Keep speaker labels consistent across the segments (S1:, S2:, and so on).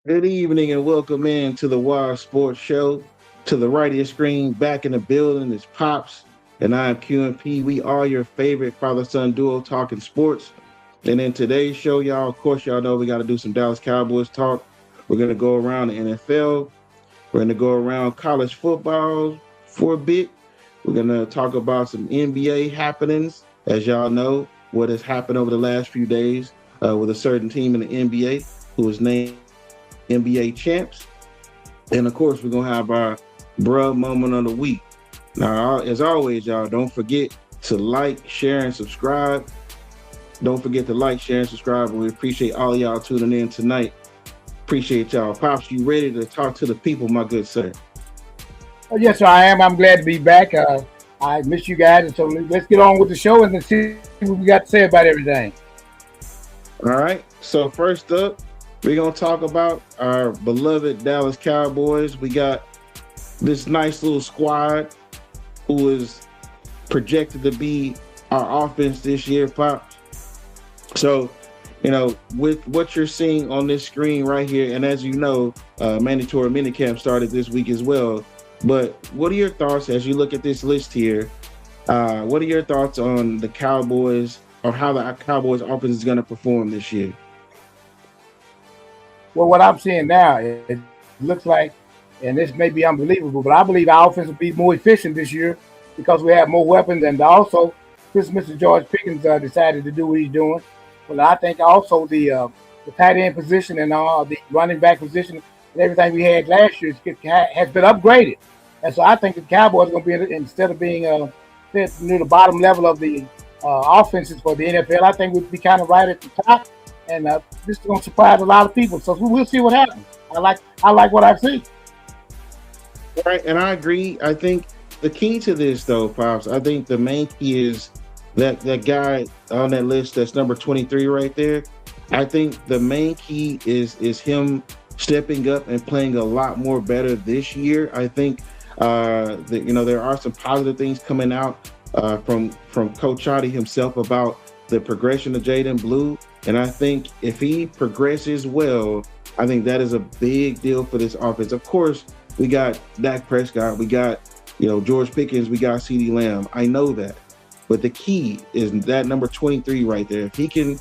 S1: Good evening and welcome in to the Wild Sports Show. To the right of your screen, back in the building is Pops, and I am QMP. We are your favorite father-son duo talking sports. And in today's show, y'all, of course, y'all know we got to do some Dallas Cowboys talk. We're going to go around the NFL. We're going to go around college football for a bit. We're going to talk about some NBA happenings. As y'all know, what has happened over the last few days with a certain team in the NBA who was named NBA champs. And of course, we're going to have our bruh moment of the week. Now, as always, y'all, don't forget to like, share, and subscribe. Don't forget to like, share, and subscribe. And we appreciate all of y'all tuning in tonight. Appreciate y'all. Pops, you ready to talk to the people, my good sir?
S2: Yes, sir, I am. I'm glad to be back. I miss you guys, and so let's get on with the show and let's see what we got to say about everything.
S1: All right. So first up, we're going to talk about our beloved Dallas Cowboys. We got this nice little squad who is projected to be our offense this year, Pops. So, with what you're seeing on this screen right here, and as you know, mandatory minicamp started this week as well. But what are your thoughts as you look at this list here? What are your thoughts on the Cowboys or how the Cowboys offense is going to perform this year?
S2: Well, what I'm seeing now, it looks like, and this may be unbelievable, but I believe our offense will be more efficient this year because we have more weapons, and also since Mr. George Pickens decided to do what he's doing. Well, I think also the tight end position and the running back position and everything we had last year has been upgraded. And so I think the Cowboys are going to be, instead of being near the bottom level of the offenses for the NFL, I think we'll be kind of right at the top. And this is going to surprise a lot of people. So we'll see what happens. I like what I see.
S1: Right, and I agree. I think the key to this, though, Pops, I think the main key is that guy on that list that's number 23 right there. I think the main key is him stepping up and playing a lot more better this year. I think that there are some positive things coming out from Coach Chotty himself about the progression of Jaden Blue, and I think if he progresses well, I think that is a big deal for this offense. Of course, we got Dak Prescott, we got George Pickens, we got CeeDee Lamb. I know that. But the key is that number 23 right there. If he can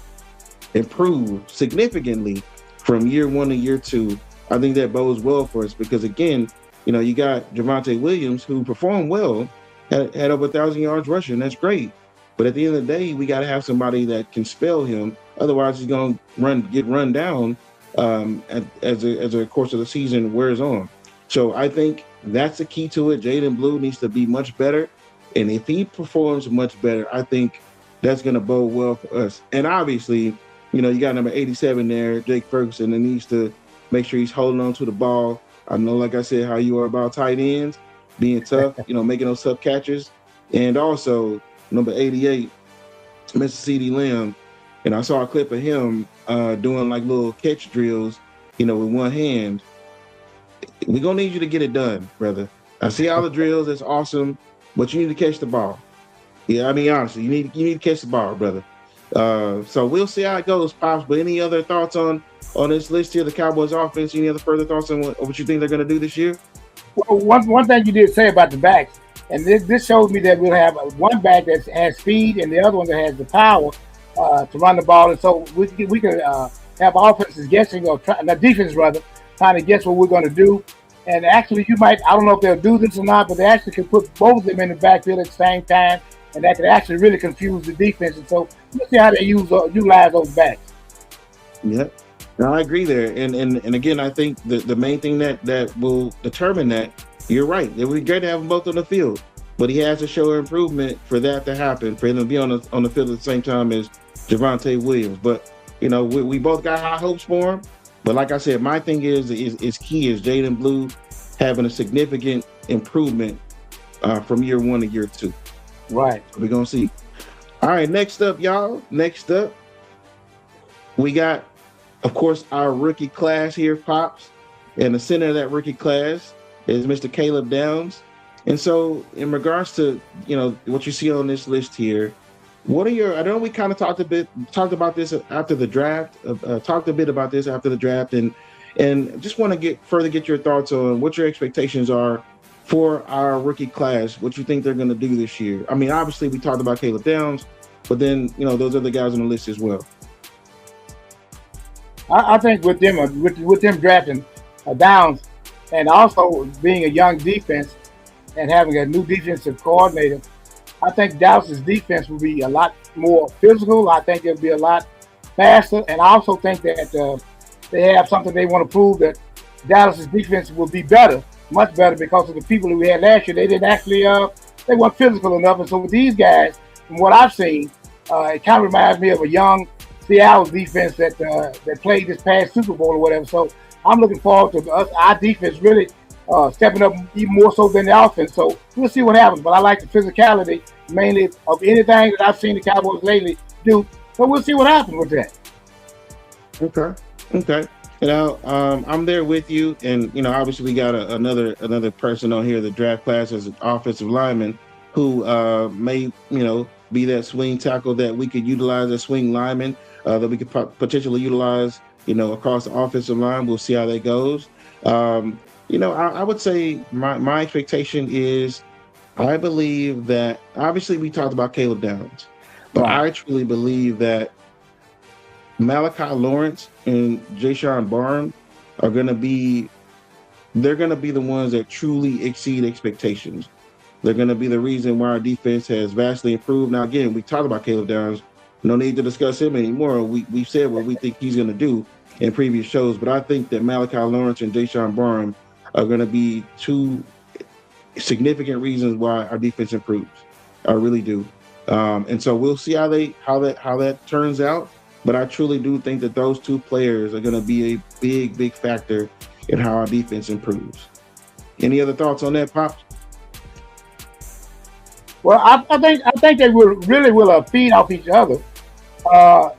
S1: improve significantly from year one to year two, I think that bodes well for us because, again, you got Javonte Williams who performed well, had over 1,000 yards rushing. That's great. But at the end of the day, we got to have somebody that can spell him. Otherwise, he's going to get run down as the course of the season wears on. So I think that's the key to it. Jaden Blue needs to be much better. And if he performs much better, I think that's going to bode well for us. And obviously, you got number 87 there, Jake Ferguson, and needs to make sure he's holding on to the ball. I know, like I said, how you are about tight ends, being tough, making those tough catches. And also, number 88, Mr. CeeDee Lamb. And I saw a clip of him doing like little catch drills, with one hand. We're going to need you to get it done, brother. I see all the drills. That's awesome. But you need to catch the ball. Yeah, I mean, honestly, you need to catch the ball, brother. So we'll see how it goes, Pops. But any other thoughts on this list here, the Cowboys offense? Any other further thoughts on what you think they're going to do this year?
S2: Well, one thing you did say about the backs, and this shows me that we'll have one back that has speed and the other one that has the power to run the ball. And so we can have offenses guessing or defense rather, trying to guess what we're going to do. And actually, I don't know if they'll do this or not, but they actually can put both of them in the backfield at the same time, and that could actually really confuse the defense. And so we'll see how they utilize those backs.
S1: Yeah, no, I agree there. And again, I think the main thing that will determine that, you're right. It would be great to have them both on the field, but he has to show improvement for that to happen, for him to be on the field at the same time as Javonte Williams. But, we both got high hopes for him. But like I said, my thing is key is Jaden Blue having a significant improvement from year one to year two.
S2: Right.
S1: We're going to see. All right, next up, y'all. Next up, we got, of course, our rookie class here, Pops. And the center of that rookie class is Mr. Caleb Downs. And so in regards to, what you see on this list here, what are your? I know we kind of talked about this after the draft. Talked a bit about this after the draft, and And just want to get your thoughts on what your expectations are for our rookie class. What you think they're going to do this year? I mean, obviously we talked about Caleb Downs, but then those other guys on the list as well.
S2: I think with them drafting Downs, and also being a young defense and having a new defensive coordinator, I think Dallas's defense will be a lot more physical. I think it'll be a lot faster, and I also think that they have something they want to prove, that Dallas's defense will be better, much better, because of the people that we had last year. They didn't actually they weren't physical enough, and so with these guys, from what I've seen, it kind of reminds me of a young Seattle defense that played this past Super Bowl or whatever. So I'm looking forward to our defense really stepping up even more so than the offense. So we'll see what happens. But I like the physicality mainly of anything that I've seen the Cowboys lately do. So we'll see what happens with that.
S1: Okay. Okay. I'm there with you, and obviously we got another person on here, the draft class as an offensive lineman, who may be that swing tackle that we could utilize, a swing lineman that we could potentially utilize across the offensive line. We'll see how that goes. I would say my expectation is, I believe that obviously we talked about Caleb Downs, but
S2: Right.
S1: I truly believe that Malachi Lawrence and Jayshon Barn are going to be the ones that truly exceed expectations. They're going to be the reason why our defense has vastly improved. Now, again, we talked about Caleb Downs. No need to discuss him anymore. We've said what we think he's going to do in previous shows, but I think that Malachi Lawrence and Jayshon Barn are going to be two significant reasons why our defense improves. I really do. And so we'll see how that turns out. But I truly do think that those two players are going to be a big factor in how our defense improves. Any other thoughts on that, Pops?
S2: Well, I think they will feed off each other, uh,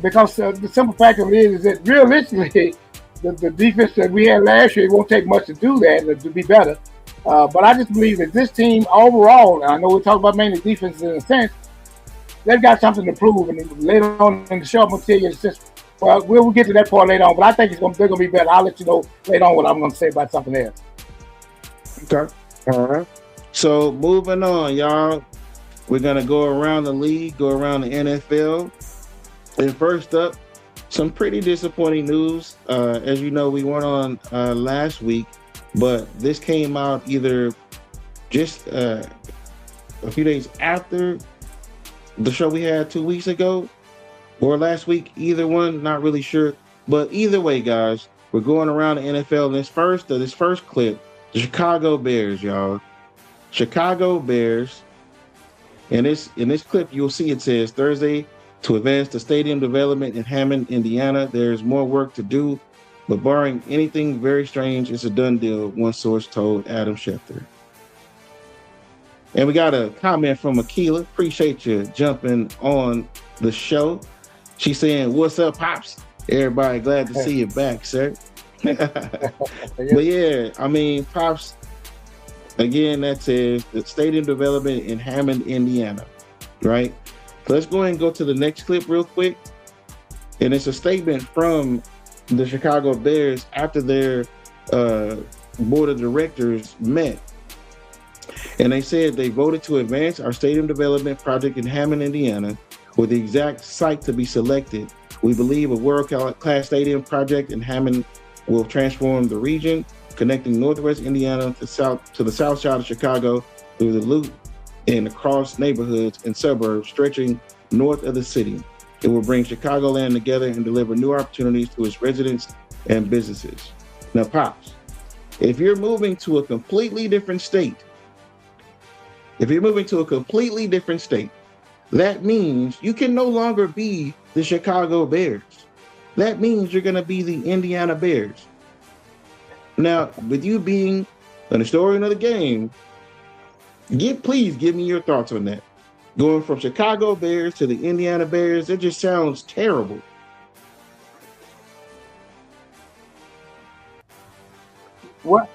S2: because the simple fact of it is that realistically, the defense that we had last year, it won't take much to do that to be better. But I just believe that this team overall, and I know we talk about mainly defense in a sense, they've got something to prove. And later on in the show, I'm going to tell you, it's just, well, we'll get to that part later on. But I think they're going to be better. I'll let you know later on what I'm going to say about something else.
S1: Okay. All right. So moving on, y'all. We're going to go around the league, go around the NFL. And first up, some pretty disappointing news. As you know, we went on last week, but this came out either just a few days after the show we had 2 weeks ago or last week. Either one, not really sure. But either way, guys, we're going around the NFL. And this first clip, the Chicago Bears, y'all. Chicago Bears. And in this clip, you'll see it says Thursday to advance the stadium development in Hammond, Indiana. There's more work to do, but barring anything very strange, it's a done deal, one source told Adam Schefter. And we got a comment from Akila. Appreciate you jumping on the show. She's saying, "What's up, Pops? Everybody glad to see you back, sir." But yeah, I mean, Pops, again, that says the stadium development in Hammond, Indiana, right? Let's go ahead and go to the next clip real quick. And it's a statement from the Chicago Bears after their board of directors met. And they said they voted to advance our stadium development project in Hammond, Indiana, with the exact site to be selected. We believe a world-class stadium project in Hammond will transform the region, connecting Northwest Indiana to the south side of Chicago through the loop and across neighborhoods and suburbs stretching north of the city. It will bring Chicagoland together and deliver new opportunities to its residents and businesses. Now, Pops, if you're moving to a completely different state, that means you can no longer be the Chicago Bears. That means you're going to be the Indiana Bears. Now, with you being an historian of the game, please give me your thoughts on that. Going from Chicago Bears to the Indiana Bears, it just sounds terrible.
S2: What?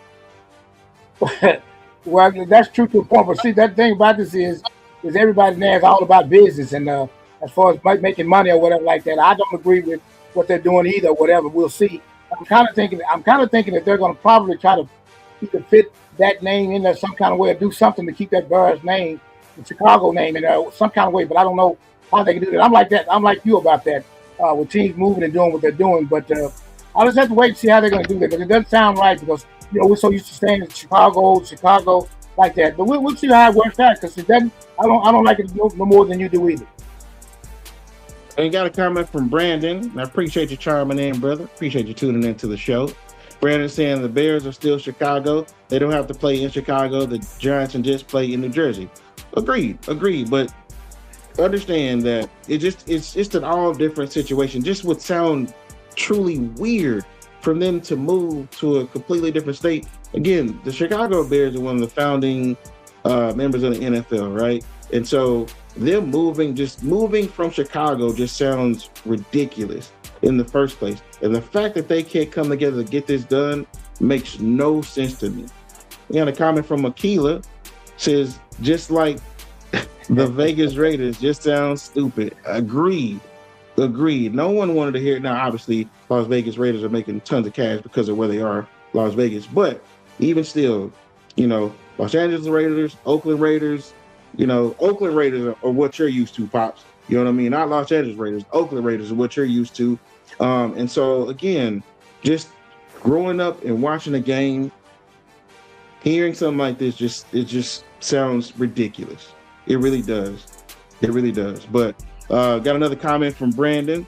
S2: Well, that's true to a point. But see, that thing about this is everybody now is all about business, and as far as making money or whatever like that, I don't agree with what they're doing either. Whatever, we'll see. I'm kind of thinking that they're going to probably try to either fit that name in there some kind of way or do something to keep that Bears name, the Chicago name in there some kind of way. But I don't know how they can do that. I'm like that. I'm like you about that with teams moving and doing what they're doing. But I'll just have to wait and see how they're going to do that. But it doesn't sound right because we're so used to saying Chicago like that. But we'll see how it works out because it doesn't. I don't like it no more than you do either.
S1: And got a comment from Brandon. I appreciate you chiming in, brother. Appreciate you tuning into the show. Brandon saying the Bears are still Chicago. They don't have to play in Chicago. The Giants and Jets play in New Jersey. Agreed. But understand that it's just an all different situation. Just would sound truly weird for them to move to a completely different state. Again, the Chicago Bears are one of the founding members of the NFL, right? And so them moving from Chicago just sounds ridiculous in the first place. And the fact that they can't come together to get this done makes no sense to me. We got a comment from Akila, says, just like the Vegas Raiders, just sounds stupid. Agreed. No one wanted to hear it. Now, obviously, Las Vegas Raiders are making tons of cash because of where they are, Las Vegas. But even still, Los Angeles Raiders, Oakland Raiders, Oakland Raiders are what you're used to, Pops. You know what I mean? Not Los Angeles Raiders. Oakland Raiders are what you're used to. And so, again, just growing up and watching a game, hearing something like this, it just sounds ridiculous. It really does. But got another comment from Brandon.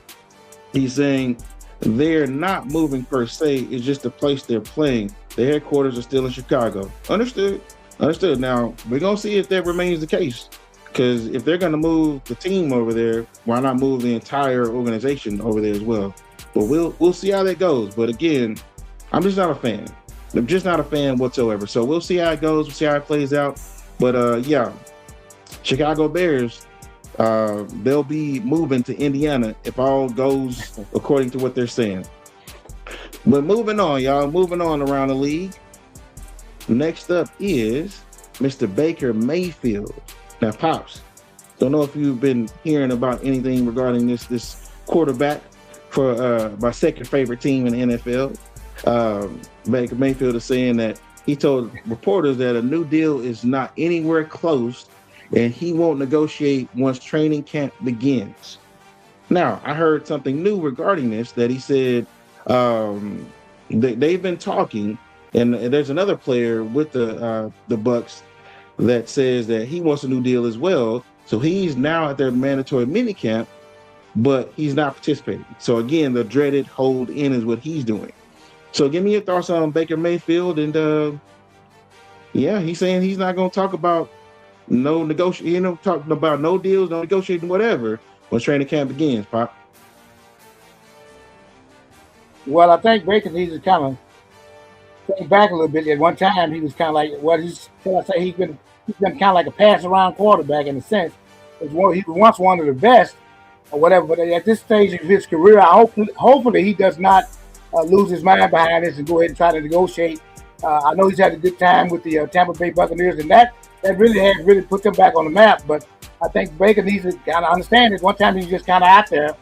S1: He's saying they're not moving per se. It's just the place they're playing. The headquarters are still in Chicago. Understood. Now, we're going to see if that remains the case. Because if they're going to move the team over there, why not move the entire organization over there as well? But we'll see how that goes. But again, I'm just not a fan. I'm just not a fan whatsoever. So we'll see how it goes. We'll see how it plays out. But yeah, Chicago Bears, they'll be moving to Indiana if all goes according to what they're saying. But moving on, y'all. Moving on around the league. Next up is Mr. Baker Mayfield. Now, Pops, don't know if you've been hearing about anything regarding this quarterback for my second favorite team in the NFL. Baker Mayfield is saying that he told reporters that a new deal is not anywhere close and he won't negotiate once training camp begins. Now, I heard something new regarding this, that he said they've been talking, and there's another player with the Bucs that says that he wants a new deal as well. So he's now at their mandatory minicamp, but he's not participating. So again, the dreaded hold in is what he's doing. So give me your thoughts on Baker Mayfield. And yeah, he's saying he's not going to talk about talking about no deals, no negotiating, whatever, when training camp begins, Pop.
S2: Well, I think Baker needs to kind of think back a little bit. At one time, he was kind of like, he's been kind of like a pass-around quarterback in a sense. He was once one of the best or whatever, but at this stage of his career, hopefully he does not lose his mind behind this and go ahead and try to negotiate. I know he's had a good time with the Tampa Bay Buccaneers, and that really has really put them back on the map. But I think Baker needs to kind of understand it. One time he was just kind of out there,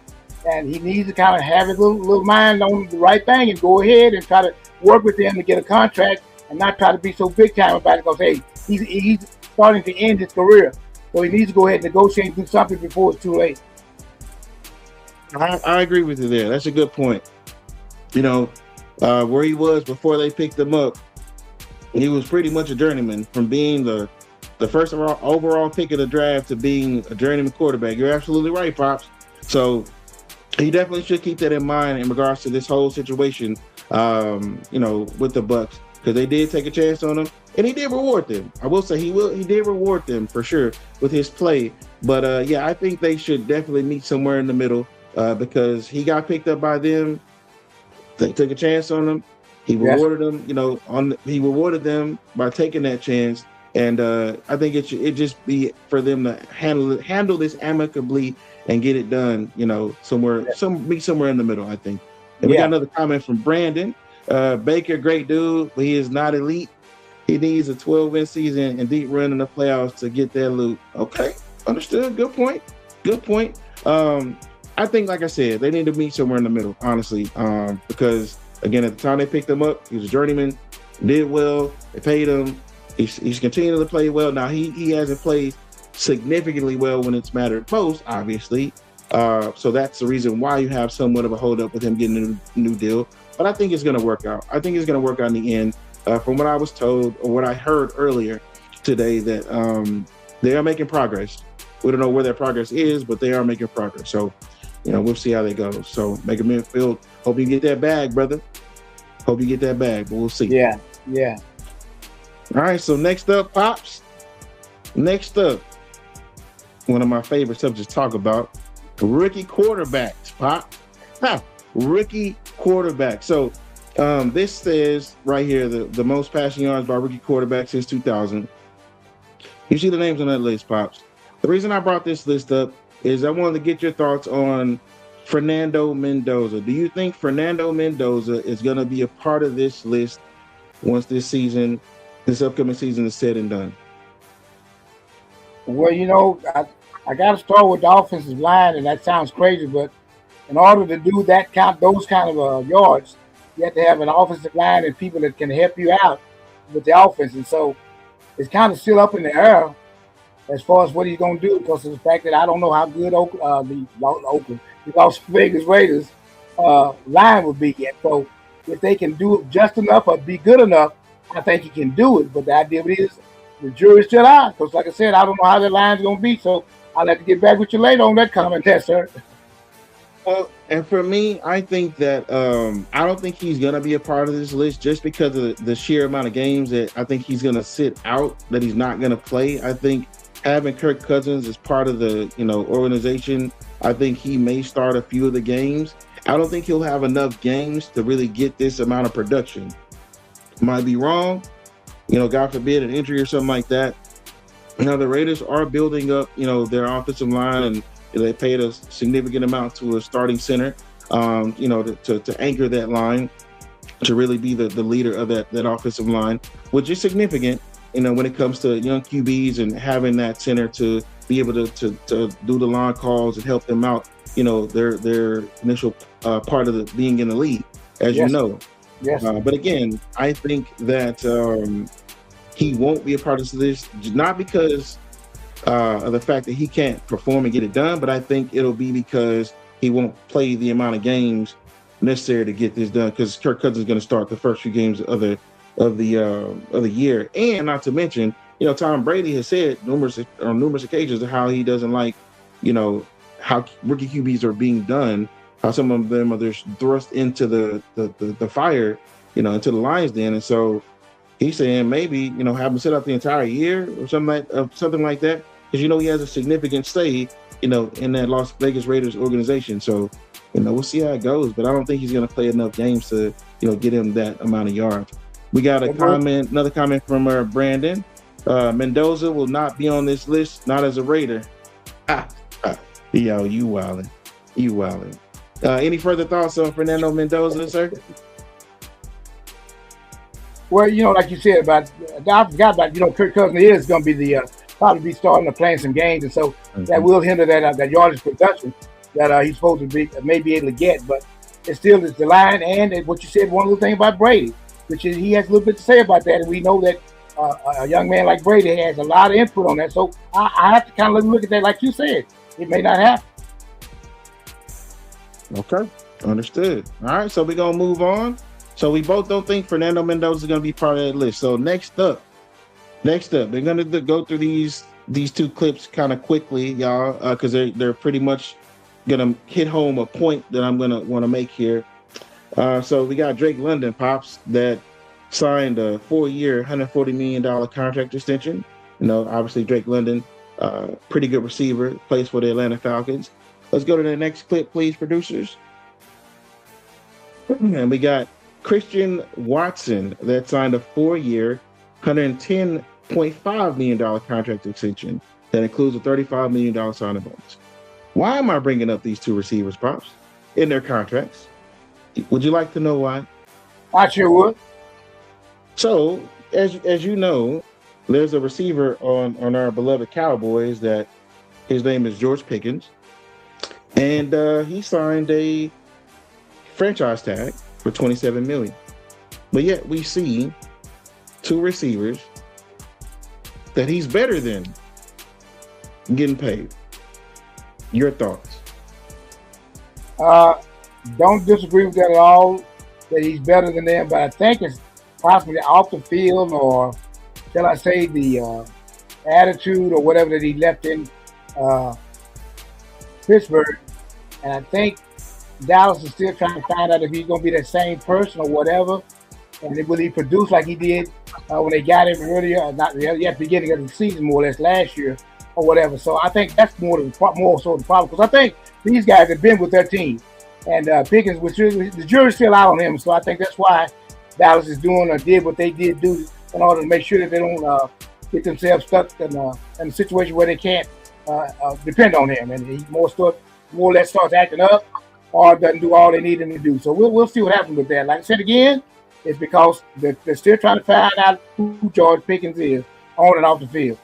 S2: and he needs to kind of have his little mind on the right thing and go ahead and try to work with them to get a contract and not try to be so big time about it because, hey, he's starting to end his career. So he needs to go ahead and negotiate and do something before it's too late.
S1: I agree with you there. That's a good point. Where he was before they picked him up, he was pretty much a journeyman from being the first overall pick of the draft to being a journeyman quarterback. You're absolutely right, Pops. So he definitely should keep that in mind in regards to this whole situation, with the Bucs, because they did take a chance on him, and he did reward them. I will say he did reward them for sure with his play. But yeah, I think they should definitely meet somewhere in the middle because he got picked up by them. They took a chance on him. He rewarded them, he rewarded them by taking that chance. And I think it just be for them to handle this amicably and get it done, meet somewhere in the middle, I think. And we got another comment from Brandon. Baker, great dude, but he is not elite. He needs a 12-win season and deep run in the playoffs to get that loot. Okay, understood. Good point. I think, like I said, they need to meet somewhere in the middle, honestly, because Again, at the time they picked him up, he was a journeyman, did well. They paid him. He's continuing to play well. Now he hasn't played significantly well when it's mattered most, obviously. So that's the reason why you have somewhat of a hold up with him getting a new deal. But I think it's going to work out. I think it's going to work out in the end. From what I was told or what I heard earlier today, that they are making progress. We don't know where their progress is, but they are making progress. So, we'll see how they go. So, Baker Mayfield, hope you get that bag, brother. Hope you get that bag, but we'll see.
S2: Yeah, yeah.
S1: All right, so next up, Pops. Next up, one of my favorite subjects to talk about, rookie quarterbacks, Pop. Rookie quarterback. So this says right here, the most passing yards by rookie quarterback since 2000. You see the names on that list, Pops. The reason I brought this list up is I wanted to get your thoughts on Fernando Mendoza. Do you think Fernando Mendoza is going to be a part of this list once this upcoming season is said and done?
S2: Well, I got to start with the offensive line, and that sounds crazy, but in order to do those kind of yards, you have to have an offensive line and people that can help you out with the offense. And so it's kind of still up in the air as far as what he's going to do, because of the fact that I don't know how good the Las Vegas Raiders line would be yet. So if they can do it just enough or be good enough, I think he can do it. But the idea of it is the jury's still out, because like I said, I don't know how the line's going to be. So I'll have to get back with you later on that comment there, sir.
S1: Well, and for me, I think that I don't think he's going to be a part of this list just because of the sheer amount of games that I think he's going to sit out, that he's not going to play. I think having Kirk Cousins as part of the organization, I think he may start a few of the games. I don't think he'll have enough games to really get this amount of production. Might be wrong, God forbid an injury or something like that. The Raiders are building up, their offensive line, and they paid a significant amount to a starting center, to anchor that line, to really be the leader of that offensive line, which is significant, when it comes to young QBs and having that center to be able to do the line calls and help them out, their initial part of being in the league, as
S2: Yes.
S1: you know.
S2: Yes.
S1: But again, I think that he won't be a part of this, not because of the fact that he can't perform and get it done, but I think it'll be because he won't play the amount of games necessary to get this done, because Kirk Cousins is going to start the first few games of the year. And not to mention, Tom Brady has said on numerous occasions how he doesn't like, how rookie QBs are being done, how some of them are just thrust into the fire, into the lion's den. And so he's saying maybe, have him sit out the entire year or something like that, because he has a significant say, in that Las Vegas Raiders organization. So, we'll see how it goes, but I don't think he's going to play enough games to, get him that amount of yards. We got another comment from Brandon. Mendoza will not be on this list, not as a Raider. Yo, you wildin'. Any further thoughts on Fernando Mendoza, sir?
S2: Well, like you said I forgot about, Kirk Cousins is going to be probably be starting to playing some games, and so that will hinder that yardage production that he's supposed to may be able to get. But it still is the line, and what you said, one little thing about Brady, which is he has a little bit to say about that, and we know that a young man like Brady has a lot of input on that. So I have to kind of look at that, like you said, it may not happen.
S1: Okay, understood. All right, so we're gonna move on. So we both don't think Fernando Mendoza is going to be part of that list. So next up, they're going to go through these two clips kind of quickly, y'all, because they're pretty much going to hit home a point that I'm going to want to make here. So we got Drake London, Pops, that signed a 4-year, $140 million contract extension. Obviously Drake London, pretty good receiver, plays for the Atlanta Falcons. Let's go to the next clip, please, producers. And we got Christian Watson that signed a 4-year, $110.5 million contract extension that includes a $35 million signing bonus. Why am I bringing up these two receivers, Pops, in their contracts? Would you like to know why?
S2: I sure would.
S1: So, as you know, there's a receiver on our beloved Cowboys that his name is George Pickens, and he signed a franchise tag for 27 million. But yet we see two receivers that he's better than getting paid. Your thoughts?
S2: Uh, don't disagree with that at all. That he's better than them, but I think it's possibly off the field, or shall I say, the attitude or whatever that he left in uh, Pittsburgh. And I think Dallas is still trying to find out if he's going to be that same person or whatever. And will he produce like he did when they got him earlier, not at the beginning of the season, more or less last year or whatever. So I think that's more so the problem, because I think these guys have been with their team, and Pickens, the jury's still out on him. So I think that's why Dallas is doing or did what they did do in order to make sure that they don't get themselves stuck in a situation where they can't depend on him, and he more or less starts acting up or doesn't do all they need him to do. So we'll see what happens with that. Like I said again, it's because they're still trying to find out who George Pickens is on and off the field.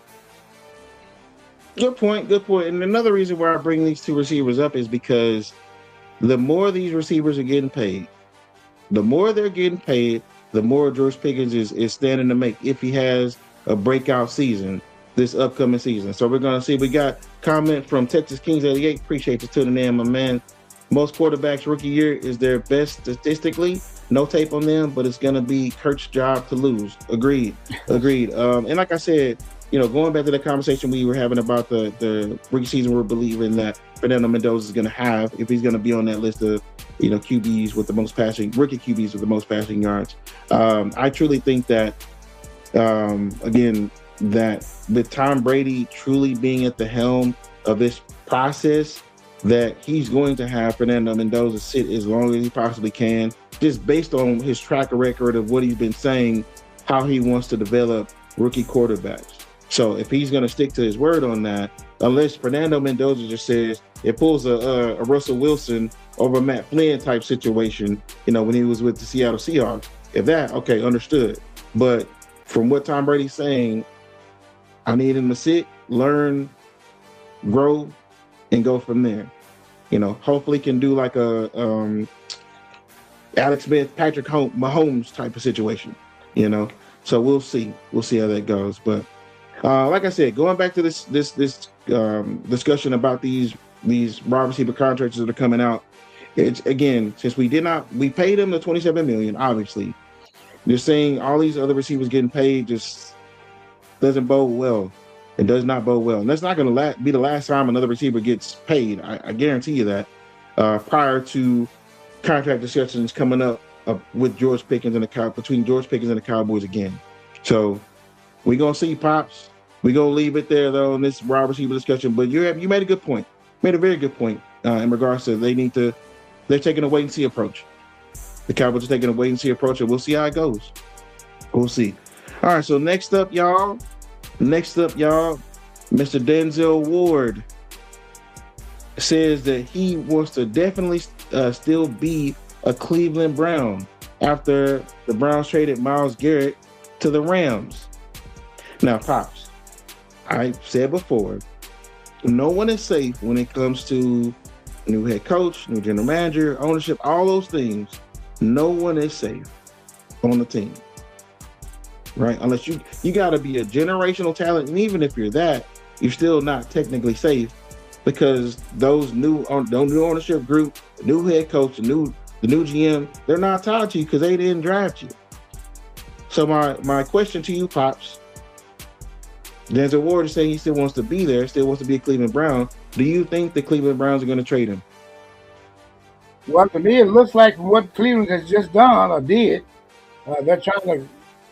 S1: Good point. Good point. And another reason why I bring these two receivers up is because the more these receivers are getting paid, the more they're getting paid, the more George Pickens is standing to make if he has a breakout season this upcoming season. So we're going to see. We got comment from Texas Kings 88. Appreciate you tuning in, my man. Most quarterbacks rookie year is their best statistically. No tape on them, but it's going to be Kurt's job to lose. Agreed. And like I said, going back to the conversation we were having about the rookie season, we're believing that Fernando Mendoza is going to have, if he's going to be on that list of, QBs with the most passing, rookie QBs with the most passing yards. I truly think that, again, that with Tom Brady truly being at the helm of this process, that he's going to have Fernando Mendoza sit as long as he possibly can, just based on his track record of what he's been saying, how he wants to develop rookie quarterbacks. So if he's going to stick to his word on that, unless Fernando Mendoza just says it pulls a Russell Wilson over Matt Flynn type situation, when he was with the Seattle Seahawks, if that, okay, understood. But from what Tom Brady's saying, I need him to sit, learn, grow, and go from there. Hopefully can do like a Alex Smith, Patrick Mahomes type of situation, So we'll see. We'll see how that goes. But like I said, going back to this discussion about these wide receiver contracts that are coming out, it's again, since we paid them the $27 million, obviously. Just saying all these other receivers getting paid just doesn't bode well. It does not bode well. And that's not going to be the last time another receiver gets paid. I guarantee you that. Prior to contract discussions coming up with George Pickens between George Pickens and the Cowboys again. So we're going to see, Pops. We're going to leave it there, though, in this wide receiver discussion. But you made a good point. Made a very good point in regards to they're taking a wait-and-see approach. The Cowboys are taking a wait-and-see approach, and we'll see how it goes. We'll see. All right, so next up, y'all, Mr. Denzel Ward says that he wants to definitely still be a Cleveland Brown after the Browns traded Myles Garrett to the Rams. Now, Pops, I said before, no one is safe when it comes to new head coach, new general manager, ownership, all those things. No one is safe on the team. Right? Unless you got to be a generational talent. And even if you're that, you're still not technically safe, because those new ownership group, the new head coach, the new GM, they're not tied to you because they didn't draft you. So my question to you, Pops, Denzel Ward is saying he still wants to be there, still wants to be a Cleveland Brown. Do you think the Cleveland Browns are going to trade him?
S2: Well, to me, it looks like what Cleveland has just done or did, they're trying to,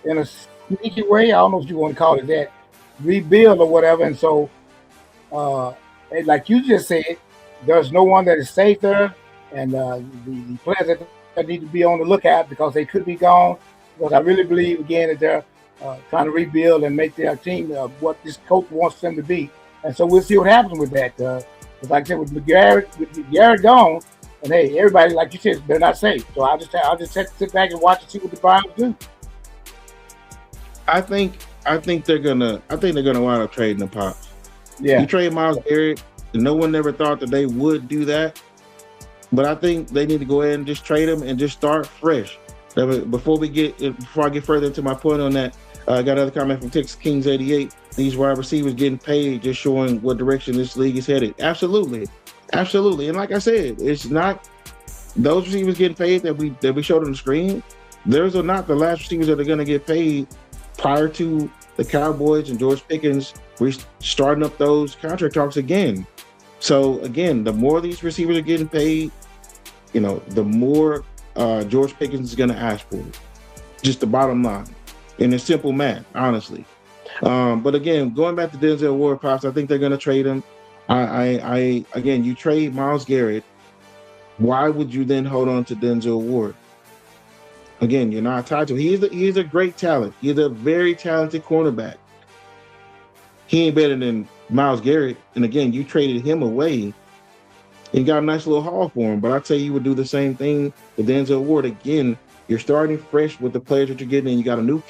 S2: in a sneaky way, I don't know if you want to call it that, rebuild or whatever. And so, like you just said, there's no one that is safe there. And the players that need to be on the lookout, because they could be gone. Because I really believe, again, that they're trying to rebuild and make their team what this coach wants them to be. And so we'll see what happens with that. Because like I said, with Garrett gone, and hey, everybody, like you said, they're not safe. So I'll just sit back and watch and see what the Browns do.
S1: I think they're gonna wind up trading the Pops.
S2: Yeah.
S1: You trade Myles Garrett, and no one ever thought that they would do that. But I think they need to go ahead and just trade him and just start fresh. Before I get further into my point on that, I got another comment from Texas Kings 88. These wide receivers getting paid, just showing what direction this league is headed. Absolutely, absolutely. And like I said, it's not those receivers getting paid that we showed on the screen. Those are not the last receivers that are going to get paid prior to the Cowboys and George Pickens starting up those contract talks again. So again, the more these receivers are getting paid, the more George Pickens is going to ask for it. Just the bottom line, and it's simple math, honestly. But again, going back to Denzel Ward, pops, I think they're going to trade him. Again, you trade Myles Garrett. Why would you then hold on to Denzel Ward? Again, you're not tied to him. He's a great talent. He's a very talented cornerback. He ain't better than Myles Garrett. And again, you traded him away and got a nice little haul for him. But I tell you, would do the same thing with Denzel Ward. Again, you're starting fresh with the players that you're getting, and you got a new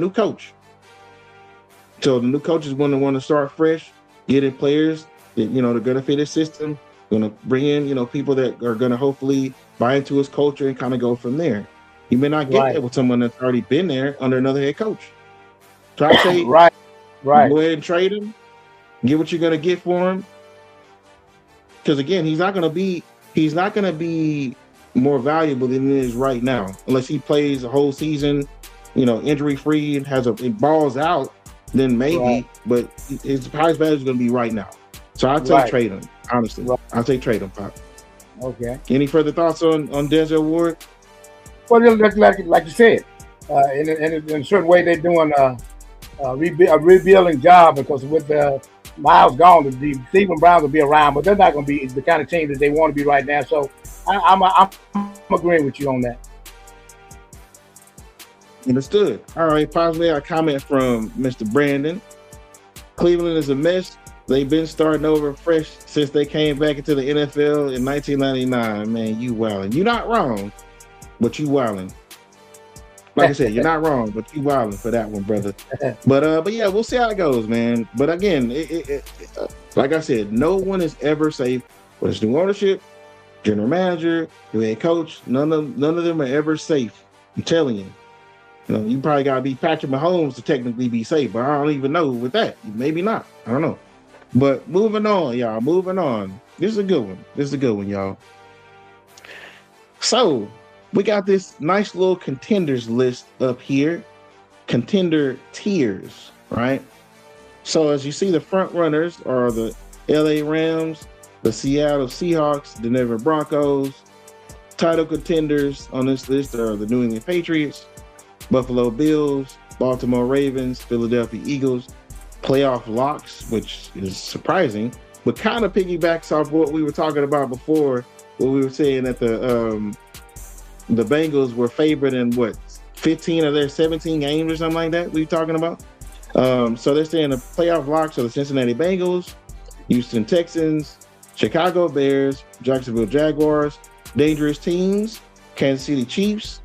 S1: coach. So the new coach is going to want to start fresh, getting players that they're going to fit his system, going to bring in people that are going to hopefully buy into his culture and kind of go from there. You may not get that with someone that's already been there under another head coach. So I say,
S2: right.
S1: Go ahead and trade him, get what you're going to get for him. Because again, he's not going to be more valuable than he is right now, unless he plays a whole season, injury free and it balls out. Then maybe,
S2: right.
S1: But his highest value is going to be right now. So I'll say trade him. Honestly, I'll say trade him, Pop.
S2: Okay.
S1: Any further thoughts on Denzel Ward?
S2: Well, like you said, in a certain way, they're doing a rebuilding job, because with Miles gone, the Cleveland Browns will be around, but they're not going to be the kind of team that they want to be right now. So I'm agreeing with you on that.
S1: Understood. All right, possibly a comment from Mr. Brandon. Cleveland is a mess. They've been starting over fresh since they came back into the NFL in 1999. Man, you wildin'. You're not wrong, but you wildin'. Like I said, you're not wrong, but you wildin' for that one, brother. But yeah, we'll see how it goes, man. But again, like I said, no one is ever safe. Whether it's new ownership, general manager, new head coach, none of them are ever safe. I'm telling you. You probably got to be Patrick Mahomes to technically be safe, but I don't even know with that. Maybe not. I don't know. But moving on, y'all. Moving on. This is a good one, y'all. So we got this nice little contenders list up here. Contender tiers, right? So as you see, the front runners are the LA Rams, the Seattle Seahawks, the Denver Broncos. Title contenders on this list are the New England Patriots, Buffalo Bills, Baltimore Ravens, Philadelphia Eagles. Playoff locks, which is surprising, but kind of piggybacks off what we were talking about before, what we were saying that the Bengals were favored in 15 of their 17 games or something like that. We were talking about. So they're saying the playoff locks are the Cincinnati Bengals, Houston Texans, Chicago Bears, Jacksonville Jaguars. Dangerous teams, Kansas City Chiefs.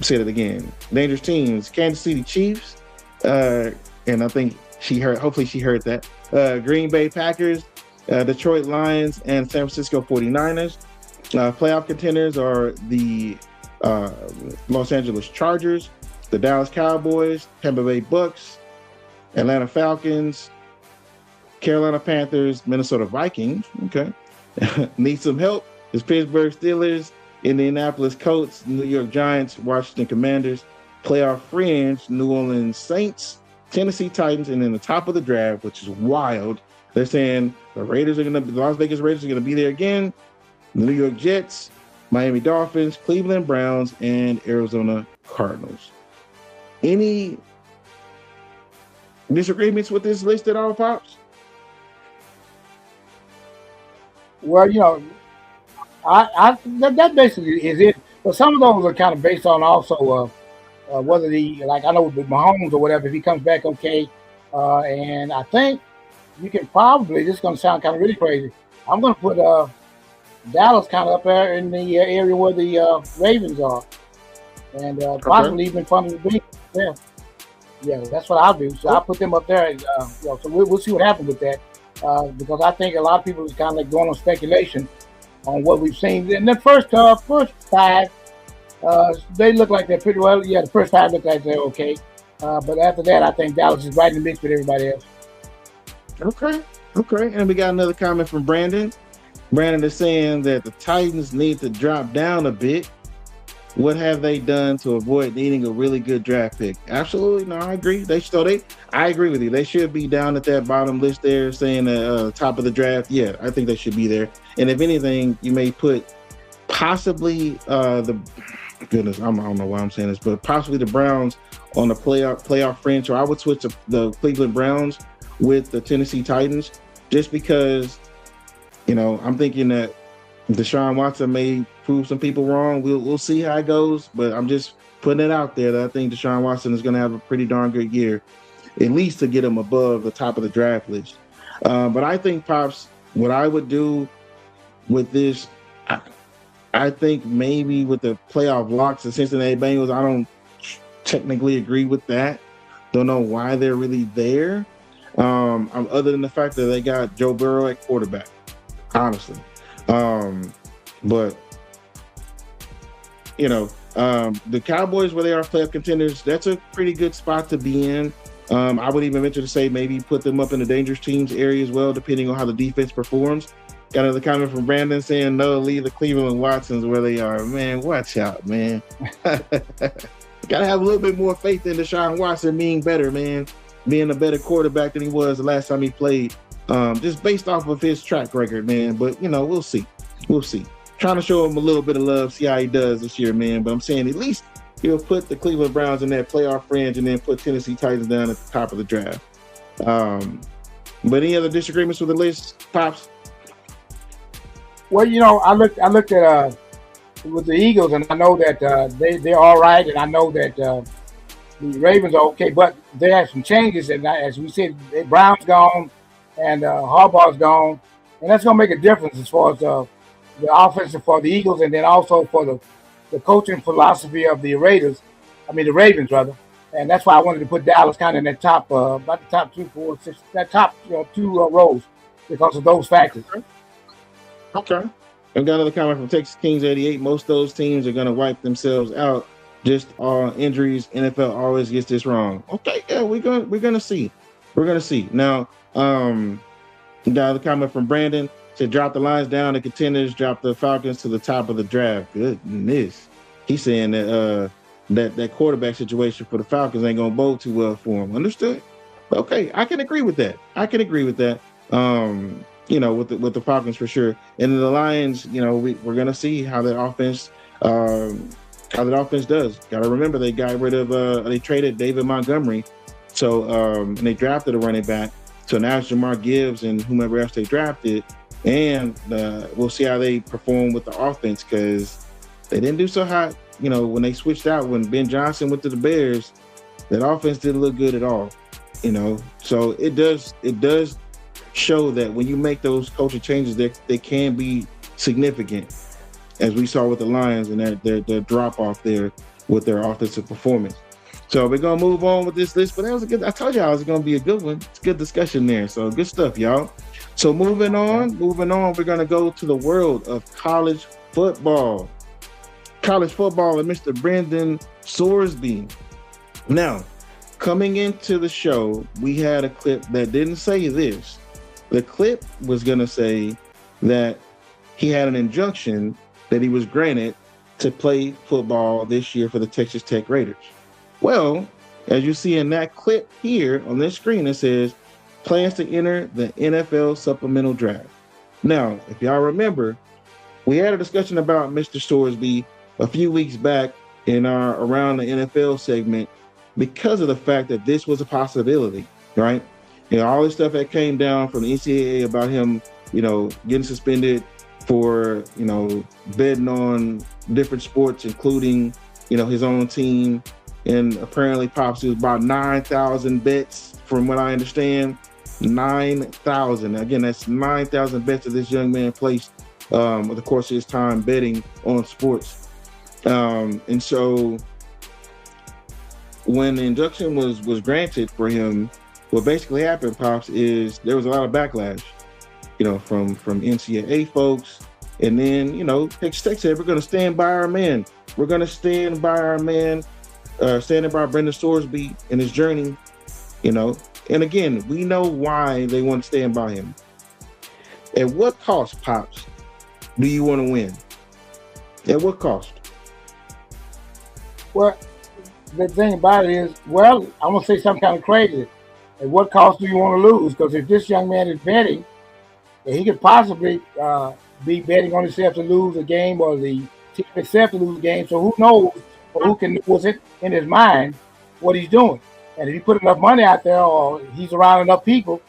S1: Say that again. Dangerous teams, Kansas City Chiefs. And I think hopefully she heard that. Green Bay Packers, Detroit Lions, and San Francisco 49ers. Playoff contenders are the Los Angeles Chargers, the Dallas Cowboys, Tampa Bay Bucks, Atlanta Falcons, Carolina Panthers, Minnesota Vikings. Okay. Need some help. It's Pittsburgh Steelers, Indianapolis Colts, New York Giants, Washington Commanders. Playoff fringe, New Orleans Saints, Tennessee Titans, and then the top of the draft, which is wild. They're saying the Las Vegas Raiders are going to be there again. The New York Jets, Miami Dolphins, Cleveland Browns, and Arizona Cardinals. Any disagreements with this list at all, Pops?
S2: Well, that basically is it. But some of those are kind of based on also whether I know with Mahomes or whatever, if he comes back okay. And I think you can probably, this is going to sound kind of really crazy, I'm going to put Dallas kind of up there in the area where the Ravens are. And possibly even front of the Bengals. Yeah, that's what I'll do. So I'll put them up there. So we'll see what happens with that. Because I think a lot of people is kind of like going on speculation on what we've seen. In the first five, they look like they're pretty well. Yeah, the first five look like they're okay. But after that, I think Dallas is right in the mix with everybody else.
S1: Okay. Okay. And we got another comment from Brandon. Brandon is saying that the Titans need to drop down a bit. What have they done to avoid needing a really good draft pick? Absolutely, no, I agree. I agree with you. They should be down at that bottom list there, saying top of the draft. Yeah, I think they should be there. And if anything, you may put possibly the goodness, I don't know why I'm saying this, but possibly the Browns on the playoff fringe. So I would switch the Cleveland Browns with the Tennessee Titans, just because I'm thinking that Deshaun Watson may prove some people wrong. We'll see how it goes, but I'm just putting it out there that I think Deshaun Watson is going to have a pretty darn good year, at least to get him above the top of the draft list. But I think, Pops, what I would do with this, I think maybe with the playoff locks, the Cincinnati Bengals, I don't technically agree with that. Don't know why they're really there, other than the fact that they got Joe Burrow at quarterback, honestly. But the Cowboys, where they are playoff contenders, that's a pretty good spot to be in. I would even venture to say maybe put them up in the dangerous teams area as well, depending on how the defense performs. Got another comment from Brandon saying, no, leave the Cleveland Watsons where they are. Man, watch out, man. Gotta have a little bit more faith in Deshaun Watson being better, man. Being a better quarterback than he was the last time he played. Just based off of his track record, man. But, we'll see. We'll see. Trying to show him a little bit of love, see how he does this year, man. But I'm saying at least he'll put the Cleveland Browns in that playoff fringe and then put Tennessee Titans down at the top of the draft. But any other disagreements with the list, Pops?
S2: Well, I looked at with the Eagles, and I know that they're all right, and I know that the Ravens are okay, but they have some changes, and as we said, Brown's gone and Harbaugh's gone, and that's going to make a difference as far as the offense for the Eagles, and then also for the coaching philosophy of the Ravens rather, and that's why I wanted to put Dallas kind of in that top, about the top 2, 4, 6, that top two rows because of those factors.
S1: Okay. I've got another comment from Texas Kings 88. Most of those teams are going to wipe themselves out. Just injuries. NFL always gets this wrong. Okay, yeah, we're gonna see. We're gonna see. Now, got another comment from Brandon. Said drop the Lions down, the contenders, drop the Falcons to the top of the draft. Goodness. He's saying that that quarterback situation for the Falcons ain't gonna bode too well for him. Understood? Okay, I can agree with that. With the Falcons for sure. And the Lions, we're gonna see how that offense does. Gotta remember they got rid of they traded David Montgomery. So and they drafted a running back. So now it's Jamar Gibbs and whomever else they drafted. And we'll see how they perform with the offense, because they didn't do so hot, when they switched out, when Ben Johnson went to the Bears, that offense didn't look good at all. So it does show that when you make those coaching changes, they can be significant, as we saw with the Lions and their drop off there with their offensive performance. So we're gonna move on with this list, but that was I told y'all it was gonna be a good one. It's a good discussion there. So good stuff, y'all. So moving on, we're gonna go to the world of college football. College football and Mr. Brendan Sorsby. Now, coming into the show, we had a clip that didn't say this. The clip was going to say that he had an injunction that he was granted to play football this year for the Texas Tech Raiders. Well, as you see in that clip here on this screen, it says plans to enter the NFL supplemental draft. Now, if y'all remember, we had a discussion about Mr. Sorsby a few weeks back in our Around the NFL segment because of the fact that this was a possibility, right? All this stuff that came down from the NCAA about him, getting suspended for, betting on different sports, including, his own team. And apparently, Pops, it was about 9,000 bets, from what I understand. 9,000. Again, that's 9,000 bets that this young man placed over the course of his time betting on sports. And so when the injunction was granted for him, what basically happened, Pops, is there was a lot of backlash, from NCAA folks And then, Texas Tech said, we're going to stand by our man. We're going to stand by our man, standing by Brendan Sorsby in his journey, you know. And again, we know why they want to stand by him. At what cost, Pops, do you want to win? At what cost?
S2: Well, the thing about it is, well, I'm gonna say something kind of crazy. At what cost do you want to lose? Because if this young man is betting, he could possibly be betting on himself to lose a game, or the team itself to lose a game. So who knows, or who can was it in his mind what he's doing? And if he put enough money out there, or he's around enough people,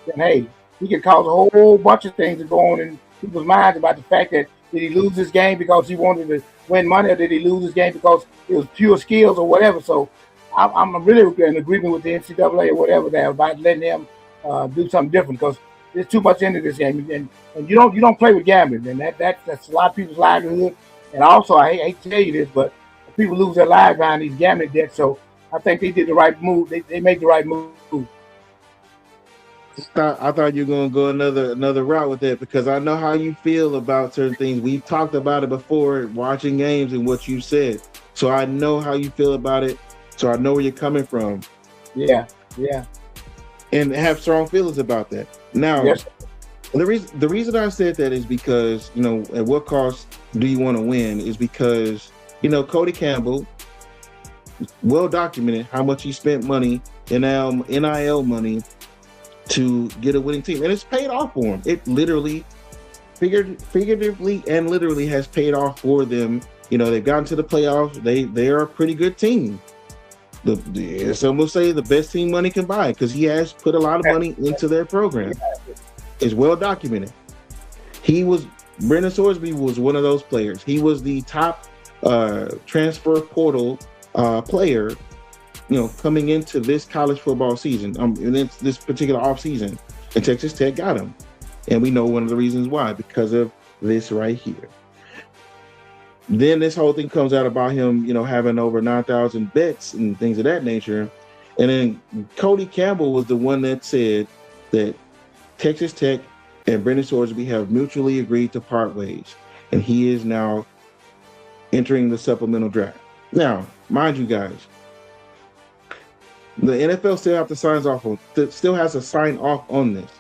S2: then hey, he could cause a whole bunch of things to go on in people's minds about the fact that did he lose this game because he wanted to win money, or did he lose this game because it was pure skills or whatever. So I'm really in agreement with the NCAA or whatever that about letting him do something different, because there's too much into this game, and you don't play with gambling, and that's a lot of people's livelihood. And also, I hate to tell you this, but people lose their lives behind these gambling debts. So I think they did the right move. They made the right move.
S1: I thought you were gonna go another route with that, because I know how you feel about certain things. We've talked about it before, watching games and what you said. So I know how you feel about it. So I know where you're coming from.
S2: Yeah, yeah.
S1: And have strong feelings about that. Now,
S2: Yes.
S1: the reason I said that is because, at what cost do you want to win, is because, Cody Campbell, well documented how much he spent money, NIL money, to get a winning team. And it's paid off for him. It literally, figuratively and literally has paid off for them. They've gotten to the playoffs. They are a pretty good team. Some will say the best team money can buy, because he has put a lot of money into their program. It's well documented. Brendan Sorsby was one of those players. He was the top transfer portal player, coming into this college football season, and this particular off season, and Texas Tech got him. And we know one of the reasons why, because of this right here. Then this whole thing comes out about him, having over 9,000 bets and things of that nature. And then Cody Campbell was the one that said that Texas Tech and Brendan Sorsby have mutually agreed to part ways, and he is now entering the supplemental draft. Now, mind you guys, the NFL still has to sign off on this.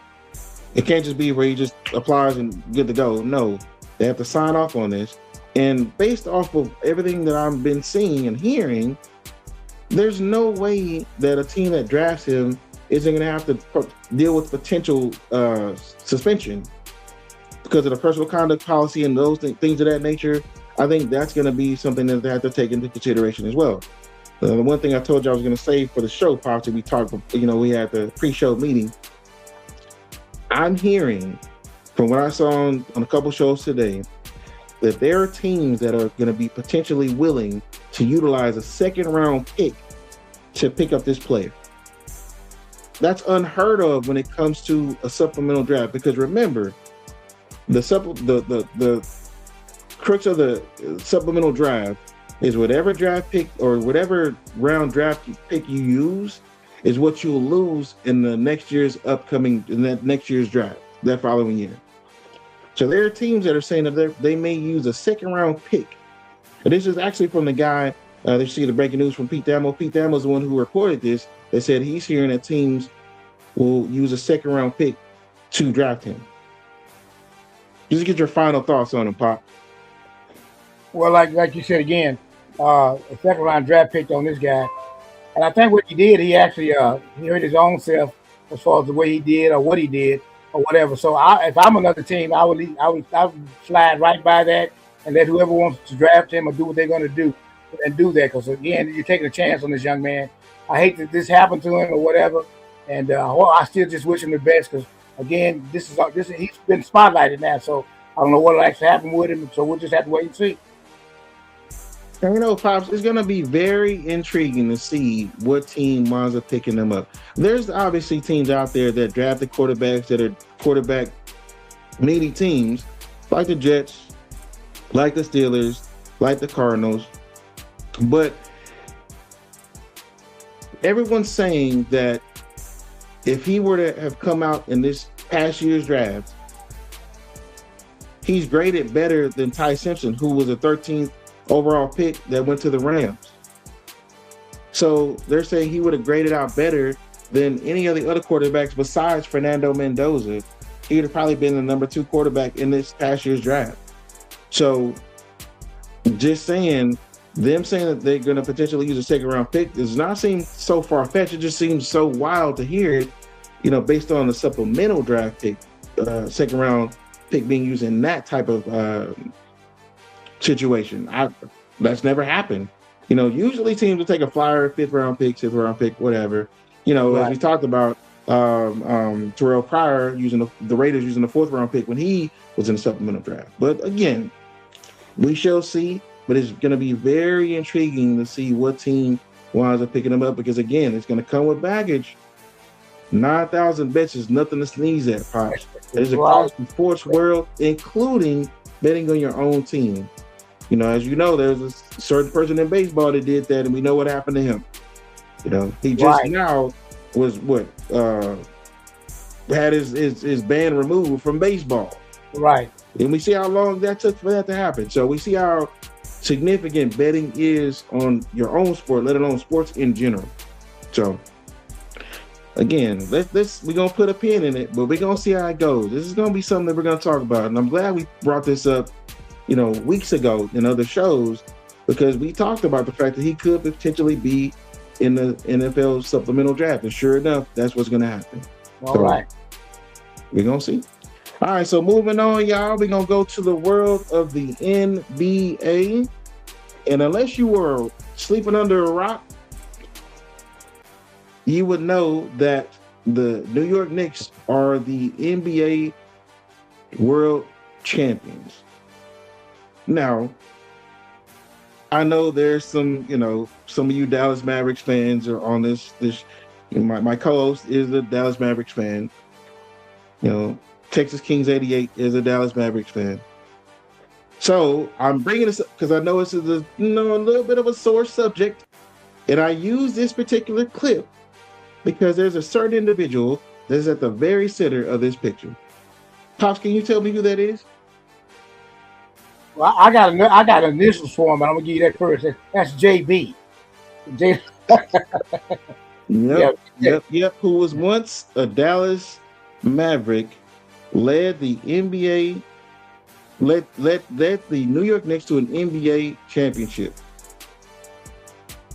S1: It can't just be where he just applies and good to go. No, they have to sign off on this. And based off of everything that I've been seeing and hearing, there's no way that a team that drafts him isn't going to have to deal with potential suspension because of the personal conduct policy and those things of that nature. I think that's going to be something that they have to take into consideration as well. The one thing I told you I was going to save for the show, Pops, we talked, we had the pre-show meeting. I'm hearing from what I saw on a couple shows today that there are teams that are going to be potentially willing to utilize a second-round pick to pick up this player. That's unheard of when it comes to a supplemental draft, because remember, the crux of the supplemental draft is whatever draft pick or whatever round draft pick you use is what you'll lose in the next year's draft, that following year. So there are teams that are saying that they may use a second round pick. And this is actually from the guy, they see the breaking news from Pete Thamel. Pete Thamel is the one who reported this. They said he's hearing that teams will use a second round pick to draft him. Just get your final thoughts on him, Pop.
S2: Well, like you said again, a second round draft pick on this guy. And I think what he did, he actually he hurt his own self as far as the way he did or what he did or whatever. So if I'm another team, I would slide right by that and let whoever wants to draft him or do what they're going to do and do that. Because again, you're taking a chance on this young man. I hate that this happened to him or whatever, and I still just wish him the best. Because again, this he's been spotlighted now, so I don't know what will actually happen with him. So we'll just have to wait and see.
S1: And Pops, it's going to be very intriguing to see what team winds up picking them up. There's obviously teams out there that draft the quarterbacks that are quarterback needy teams, like the Jets, like the Steelers, like the Cardinals. But everyone's saying that if he were to have come out in this past year's draft, he's graded better than Ty Simpson, who was a 13th overall pick that went to the Rams. So they're saying he would have graded out better than any of the other quarterbacks besides Fernando Mendoza. He would have probably been the number 2 quarterback in this past year's draft. So just saying, them saying that they're going to potentially use a second round pick does not seem so far fetched. It just seems so wild to hear it, based on the supplemental draft pick, second round pick being used in that type of situation. That's never happened. Usually teams will take a flyer, 5th round pick, 6th round pick, whatever.
S2: Right.
S1: As we talked about, Terrell Pryor using the Raiders using the 4th round pick when he was in the supplemental draft. But again, we shall see. But it's going to be very intriguing to see what team winds up picking them up, because again, it's going to come with baggage. 9,000 bets is nothing to sneeze at, Pops. There's a cost in sports world, including betting on your own team. As you know, there's a certain person in baseball that did that, and we know what happened to him. He just now was had his ban removed from baseball.
S2: Right.
S1: And we see how long that took for that to happen. So we see how significant betting is on your own sport, let alone sports in general. So again, we're gonna put a pin in it, but we're gonna see how it goes. This is gonna be something that we're gonna talk about, and I'm glad we brought this up, weeks ago in other shows, because we talked about the fact that he could potentially be in the NFL supplemental draft, and sure enough, that's what's gonna happen.
S2: All right.
S1: We're gonna see. All right, so moving on, y'all, we're going to go to the world of the NBA. And unless you were sleeping under a rock, you would know that the New York Knicks are the NBA world champions. Now, I know there's some of you Dallas Mavericks fans are on this. My co-host is a Dallas Mavericks fan. Texas Kings 88 is a Dallas Mavericks fan. So I'm bringing this up because I know this is a little bit of a sore subject. And I use this particular clip because there's a certain individual that's at the very center of this picture. Pops, can you tell me who that is?
S2: Well, I got initials for him, but I'm going to give you that first. That's JB.
S1: Yep. Who was once a Dallas Maverick. Led the NBA, led the New York Knicks to an NBA championship.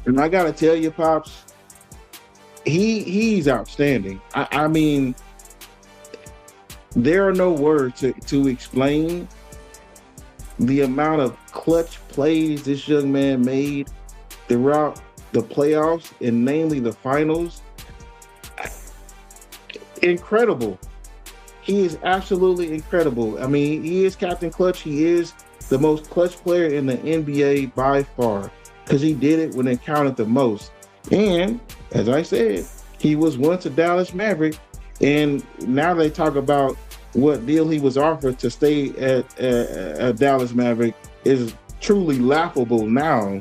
S1: And I gotta tell you, Pops, he's outstanding. I mean, there are no words to explain the amount of clutch plays this young man made throughout the playoffs, and namely the finals. Incredible. He is absolutely incredible. I mean, he is Captain Clutch. He is the most clutch player in the NBA by far, because he did it when it counted the most. And as I said, he was once a Dallas Maverick, and now they talk about what deal he was offered to stay at a Dallas Maverick is truly laughable now.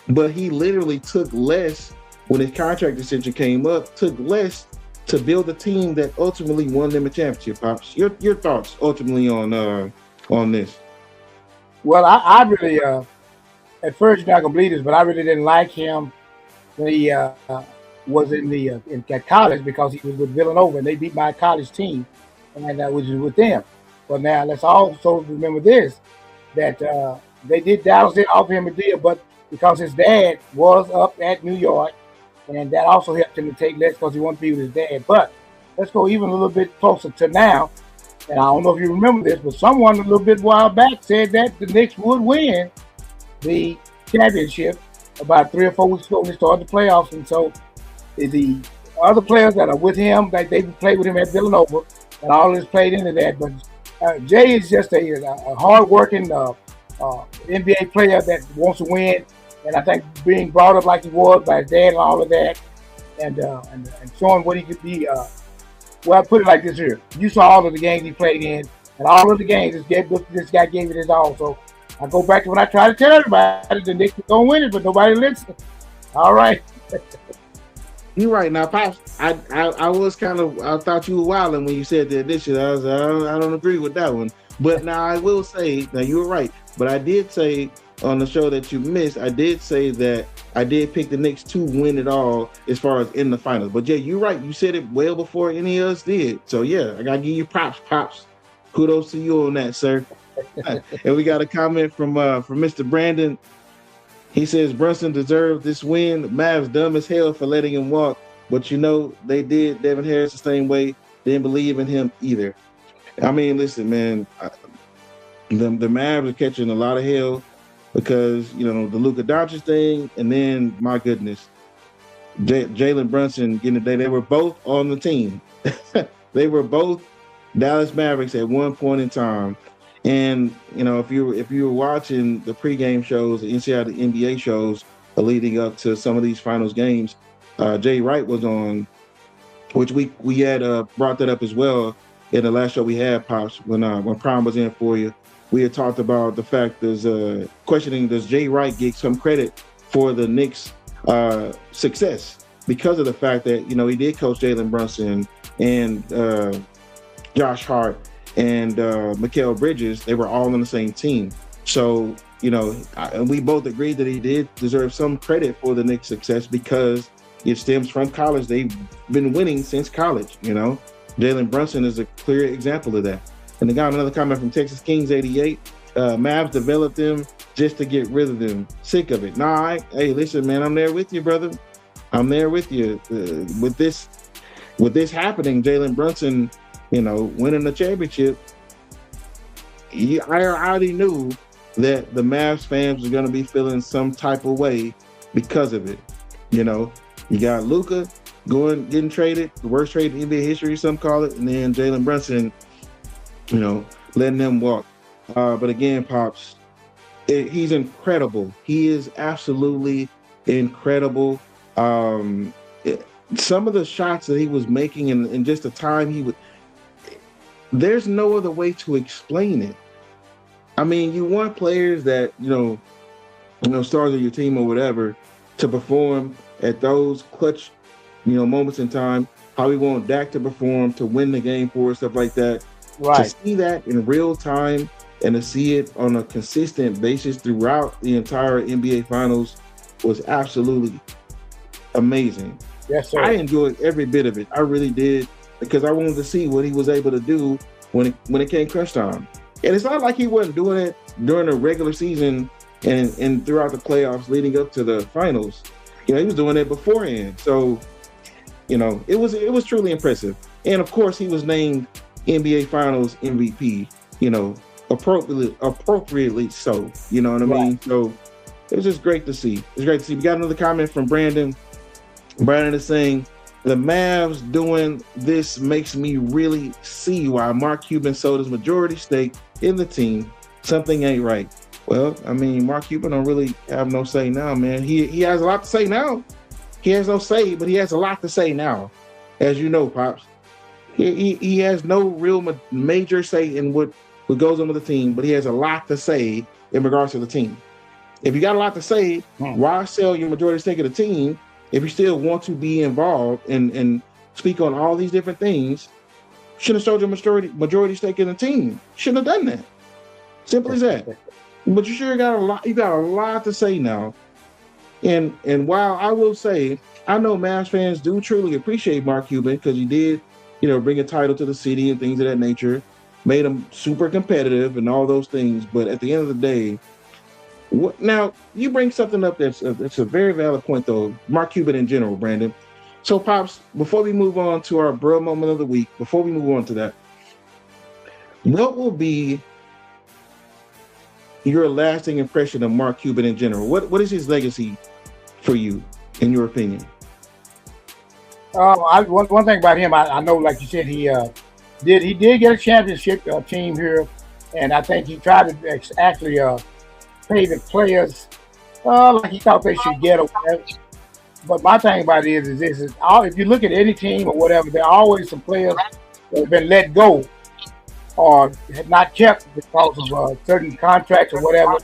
S1: But he literally took less when his contract decision came up, took less to build a team that ultimately won them a championship. Pops, your thoughts ultimately on this?
S2: Well, I really at first you're not gonna believe this, but I really didn't like him when he was in college, because he was with Villanova and they beat my college team, and that was with them. But now let's also remember this, that Dallas did offer him a deal, but because his dad was up at New York, and that also helped him to take less because he wanted to be with his dad. But let's go even a little bit closer to now. And I don't know if you remember this, but someone a little bit while back said that the Knicks would win the championship about 3 or 4 weeks ago when they started the playoffs. And so the other players that are with him, that they played with him at Villanova, and all this played into that. But Jay is just a hard-working NBA player that wants to win. And I think being brought up like he was by his dad and all of that, and showing what he could be. Well, I put it like this here. You saw all of the games he played in, and all of the games this guy gave it his all. So I go back to when I try to tell everybody the Knicks are going to win it, but nobody listens. All right.
S1: You're right now, pops. I was kind of I thought you were wilding when you said the addition. I don't agree with that one. But now I will say now you were right. But I did say on the show that you missed, I did say that I did pick the Knicks to win it all as far as in the finals. But yeah, you're right. You said it well before any of us did. So yeah, I gotta give you props, pops. Kudos to you on that, sir. And we got a comment from Mr. Brandon. He says Brunson deserved this win. Mavs dumb as hell for letting him walk, but you know they did Devin Harris the same way. Didn't believe in him either. I mean, listen, man, the Mavs are catching a lot of hell because you know the Luka Doncic thing, and then my goodness, Jalen Brunson getting the day. They were both on the team. They were both Dallas Mavericks at one point in time. And you know, if you were watching the pregame shows, the NCAA, the NBA shows leading up to some of these finals games, Jay Wright was on, which we had brought that up as well in the last show we had, pops, when Prime was in for you. We had talked about the fact there's questioning does Jay Wright get some credit for the Knicks' success because of the fact that you know he did coach Jalen Brunson and Josh Hart and Mikal Bridges. They were all on the same team. So, you know, and we both agreed that he did deserve some credit for the Knicks' success because it stems from college. They've been winning since college, you know. Jalen Brunson is a clear example of that. And they got another comment from Texas Kings 88. Mavs developed them just to get rid of them. Sick of it. Nah, hey, listen, man, I'm there with you, brother. I'm there with you. With this happening, Jalen Brunson, you know, winning the championship, I already knew that the Mavs fans was going to be feeling some type of way because of it. You know, you got Luka getting traded, the worst trade in NBA history, some call it, and then Jalen Brunson, you know, letting them walk. But again, pops, he's incredible. He is absolutely incredible. Some of the shots that he was making in just the time he would. There's no other way to explain it. I mean, you want players that, you know, stars of your team or whatever to perform at those clutch, you know, moments in time. How we want Dak to perform to win the game for us, stuff like that.
S2: Right.
S1: To see that in real time and to see it on a consistent basis throughout the entire NBA Finals was absolutely amazing.
S2: Yes, sir.
S1: I enjoyed every bit of it. I really did. Because I wanted to see what he was able to do when it came crunch time. And it's not like he wasn't doing it during the regular season and throughout the playoffs leading up to the finals. You know, he was doing it beforehand. So, you know, it was truly impressive. And of course, he was named NBA Finals MVP, you know, appropriately so. You know what I mean? So it was just great to see. It's great to see. We got another comment from Brandon. Brandon is saying, the Mavs doing this makes me really see why Mark Cuban sold his majority stake in the team. Something ain't right. Well, I mean, Mark Cuban don't really have no say now, man. He has a lot to say now. He has no say, but he has a lot to say now. As you know, Pops. He has no real major say in what goes on with the team, but he has a lot to say in regards to the team. If you got a lot to say, why sell your majority stake of the team? If you still want to be involved and speak on all these different things, shouldn't have sold your majority stake in the team. Shouldn't have done that. Simple as that. But you sure got a lot. You got a lot to say now. And while I will say, I know Mavs fans do truly appreciate Mark Cuban because he did, you know, bring a title to the city and things of that nature, made them super competitive and all those things. But at the end of the day, now, you bring something up that's a very valid point, though. Mark Cuban in general, Brandon. So, Pops, before we move on to our bro moment of the week, before we move on to that, what will be your lasting impression of Mark Cuban in general? What is his legacy for you, in your opinion?
S2: One thing about him, I know, like you said, he did get a championship team here, and I think he tried to actually pay the players like he thought they should get or whatever. But my thing about it is this: if you look at any team or whatever, there are always some players that have been let go or have not kept because of certain contracts or whatever.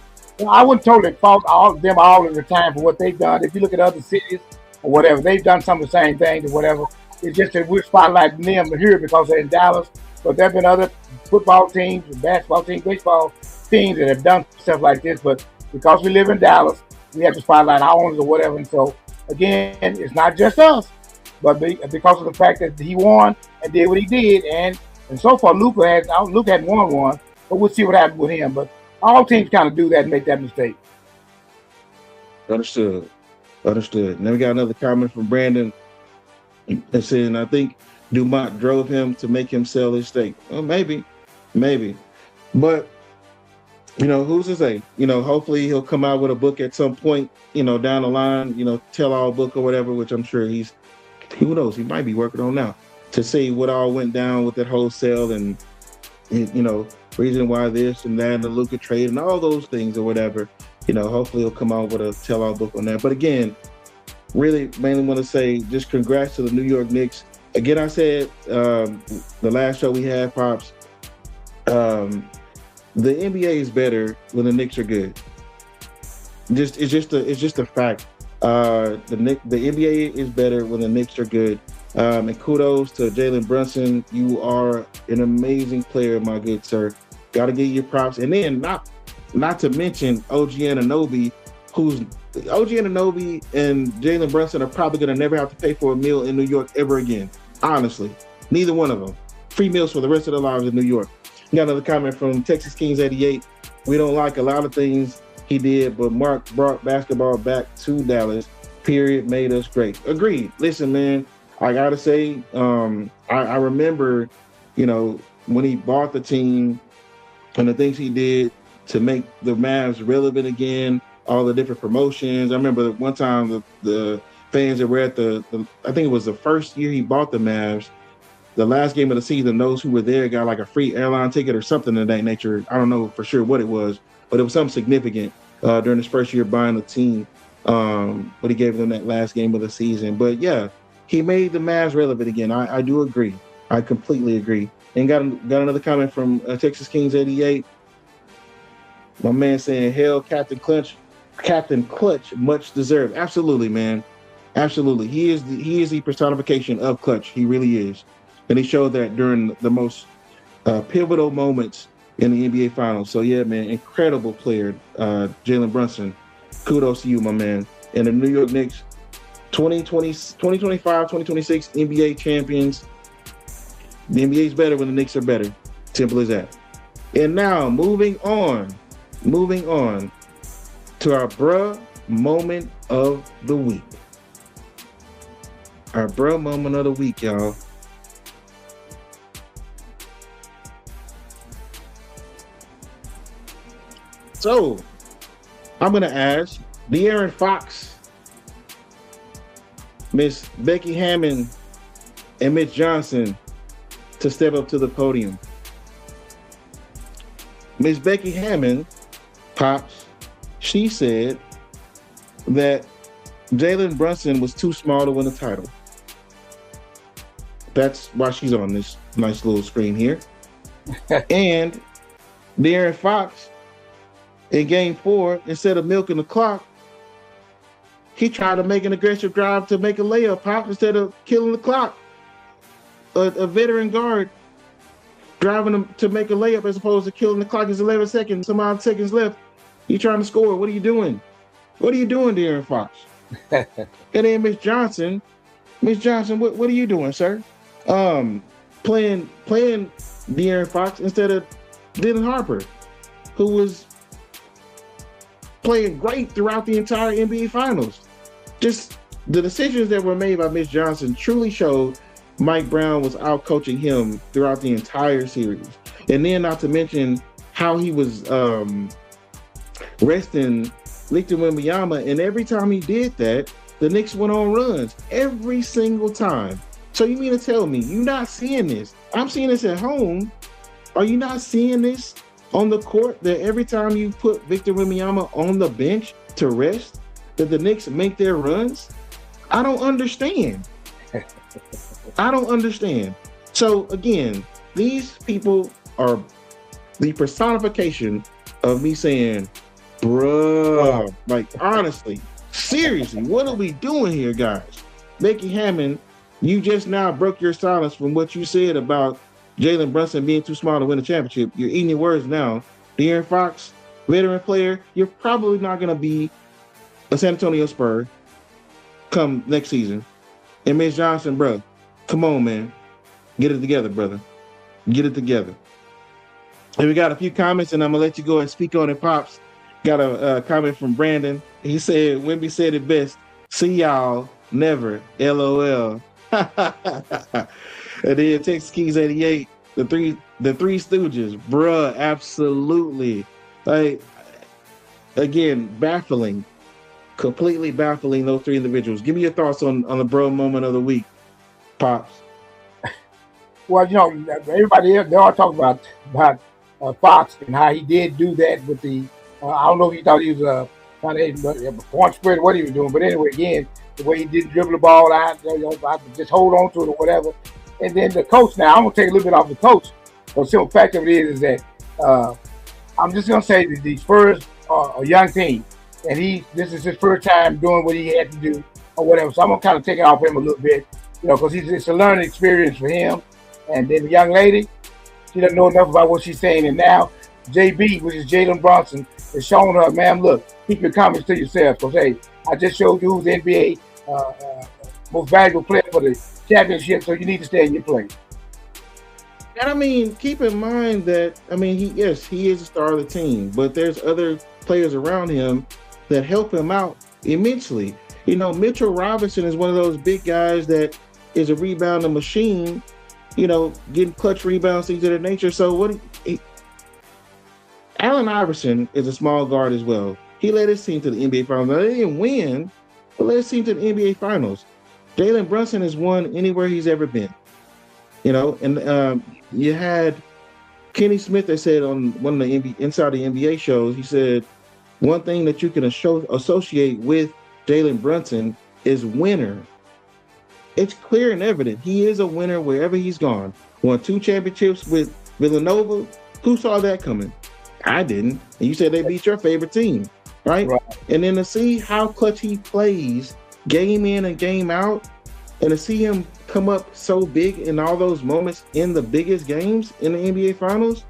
S2: I wouldn't totally fault them all of the time for what they've done. If you look at other cities, or whatever. They've done some of the same things or whatever. It's just that we're spotlighting them here because they're in Dallas. But there have been other football teams, basketball teams, baseball teams that have done stuff like this. But because we live in Dallas, we have to spotlight our owners or whatever. And so, again, it's not just us, but because of the fact that he won and did what he did. And so far, Luka hadn't won one, but we'll see what happens with him. But all teams kind of do that and make that mistake.
S1: Understood. Understood. And then we got another comment from Brandon that said, I think Dumont drove him to make him sell his stake. Well, maybe. But, who's to say? Hopefully he'll come out with a book at some point, down the line, tell all book or whatever, which I'm sure who knows, he might be working on now to see what all went down with that wholesale and reason why this and that and the Luka trade and all those things or whatever. Hopefully he'll come out with a tell all book on that. But again, really mainly want to say just congrats to the New York Knicks. Again, I said the last show we had, Pops, the NBA is better when the Knicks are good. It's just a fact. The NBA is better when the Knicks are good. And kudos to Jalen Brunson. You are an amazing player, my good sir. Got to give you props. And then not to mention OG Anunoby, who's OG Anunoby and Jalen Brunson are probably going to never have to pay for a meal in New York ever again. Honestly, neither one of them. Free meals for the rest of their lives in New York. Got another comment from Texas Kings 88. We don't like a lot of things he did, but Mark brought basketball back to Dallas. Period. Made us great. Agreed. Listen, man, I got to say, I remember, when he bought the team and the things he did to make the Mavs relevant again, all the different promotions. I remember one time the fans that were at I think it was the first year he bought the Mavs, the last game of the season, those who were there got like a free airline ticket or something of that nature. I don't know for sure what it was, but it was something significant during his first year buying the team. But he gave them that last game of the season. But yeah, he made the Mavs relevant again. I do agree. I completely agree. And got another comment from Texas Kings 88. My man saying, hell, Captain Clutch, much deserved. Absolutely, man. Absolutely. He is the personification of Clutch. He really is. And he showed that during the most pivotal moments in the NBA Finals. So, yeah, man, incredible player, Jalen Brunson. Kudos to you, my man. And the New York Knicks, 2025, 2026 NBA champions. The NBA is better when the Knicks are better. Simple as that. And now, moving on to our bruh moment of the week. Our bruh moment of the week, y'all. So, I'm going to ask De'Aaron Fox, Miss Becky Hammond, and Mitch Johnson to step up to the podium. Miss Becky Hammond, Pops, she said that Jalen Brunson was too small to win the title. That's why she's on this nice little screen here. And De'Aaron Fox, in Game 4, instead of milking the clock, he tried to make an aggressive drive to make a layup, Pop, instead of killing the clock. A veteran guard driving him to make a layup as opposed to killing the clock. It's 11 seconds, some odd seconds left. You trying to score. What are you doing? What are you doing, De'Aaron Fox? And then Miss Johnson, what are you doing, sir? Playing De'Aaron Fox instead of Dylan Harper, who was playing great throughout the entire NBA Finals. Just the decisions that were made by Miss Johnson truly showed Mike Brown was out coaching him throughout the entire series. And then not to mention how he was resting Victor Wembanyama, and every time he did that, the Knicks went on runs every single time. So you mean to tell me you're not seeing this? I'm seeing this at home. Are you not seeing this on the court, that every time you put Victor Wembanyama on the bench to rest, that the Knicks make their runs? I don't understand. I don't understand. So again, these people are the personification of me saying, bruh, like honestly, Seriously, what are we doing here, guys? Becky Hammond, you just now broke your silence from what you said about Jalen Brunson being too small to win a championship. You're eating your words now. De'Aaron Fox, veteran player, you're probably not going to be a San Antonio Spur come next season. And Mitch Johnson, bro, come on, man. Get it together, brother. Get it together. And we got a few comments, and I'm going to let you go and speak on it, Pops. Got a comment from Brandon. He said, Wimby said it best. See y'all never. LOL. And then Texas Keys 88, the three Stooges. Bruh, absolutely. Like, again, baffling. Completely baffling, those three individuals. Give me your thoughts on the bro moment of the week, Pops.
S2: Well, everybody else, they all talk about Fox and how he did do that with the. I don't know if he thought he was kind of point spread, what he was doing, but anyway, again, the way he did dribble the ball out, I could just hold on to it or whatever. And then the coach. Now I'm gonna take a little bit off the coach. The simple fact of it is that I'm just gonna say that the Spurs are a young team, and this is his first time doing what he had to do or whatever. So I'm gonna kind of take it off him a little bit, because it's a learning experience for him. And then the young lady, she doesn't know enough about what she's saying. And now JB, which is Jalen Brunson, is showing her, ma'am, look, keep your comments to yourself. Because, hey, I just showed you who's the NBA most valuable player for the championship, so you need to stay in your place.
S1: And I mean, keep in mind that, he is a star of the team, but there's other players around him that help him out immensely. Mitchell Robinson is one of those big guys that is a rebounding machine, getting clutch rebounds, things of that nature. So Allen Iverson is a small guard as well. He led his team to the NBA Finals. Now, they didn't win, but led his team to the NBA Finals. Jalen Brunson has won anywhere he's ever been. And you had Kenny Smith that said on one of the Inside the NBA shows, he said, one thing that you can associate with Jalen Brunson is winner. It's clear and evident. He is a winner wherever he's gone. Won 2 championships with Villanova. Who saw that coming? I didn't. And you said they beat your favorite team, right? And then to see how clutch he plays game in and game out, and to see him come up so big in all those moments in the biggest games in the NBA Finals,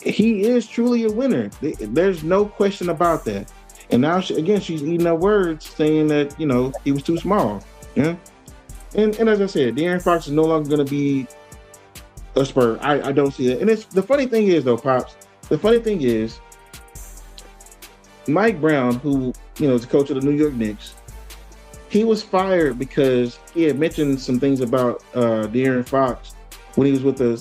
S1: he is truly a winner. There's no question about that. And now, she's eating her words, saying that, he was too small. Yeah. And as I said, De'Aaron Fox is no longer going to be a Spur. I don't see that. And the funny thing is, though, Pops, Mike Brown, who, is the coach of the New York Knicks, he was fired because he had mentioned some things about De'Aaron Fox when he was with the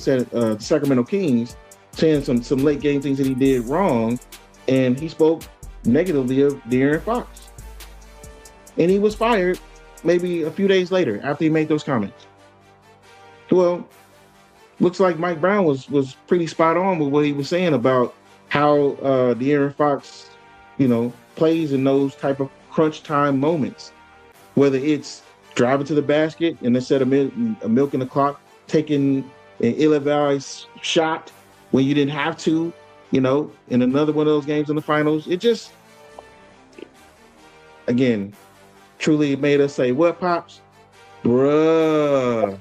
S1: Sacramento Kings, saying some late game things that he did wrong, and he spoke negatively of De'Aaron Fox. And he was fired maybe a few days later after he made those comments. Well, looks like Mike Brown was pretty spot on with what he was saying about how De'Aaron Fox, plays in those type of crunch time moments. Whether it's driving to the basket and instead of milking the clock, taking an ill-advised shot when you didn't have to, in another one of those games in the finals. It just, again, truly made us say, what, Pops? Bruh.